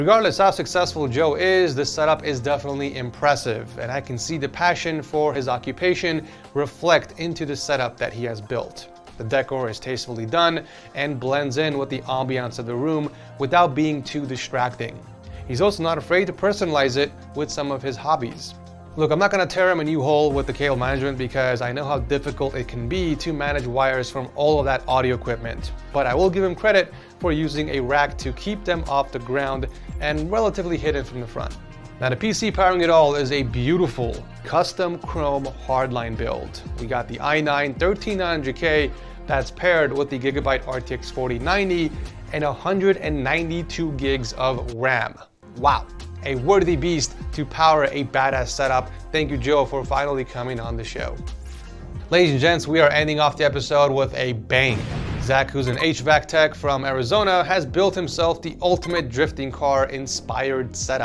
Regardless how successful Joe is, this setup is definitely impressive, and I can see the passion for his occupation reflect into the setup that he has built. The decor is tastefully done and blends in with the ambiance of the room without being too distracting. He's also not afraid to personalize it with some of his hobbies. Look, I'm not going to tear him a new hole with the cable management because I know how difficult it can be to manage wires from all of that audio equipment, but I will give him credit for using a rack to keep them off the ground and relatively hidden from the front. Now the PC powering it all is a beautiful custom chrome hardline build. We got the i9 13900K that's paired with the Gigabyte RTX 4090 and 192 gigs of RAM. Wow, a worthy beast to power a badass setup. Thank you, Joe, for finally coming on the show. Ladies and gents, we are ending off the episode with a bang. Zach, who's an HVAC tech from Arizona, has built himself the ultimate drifting car inspired setup.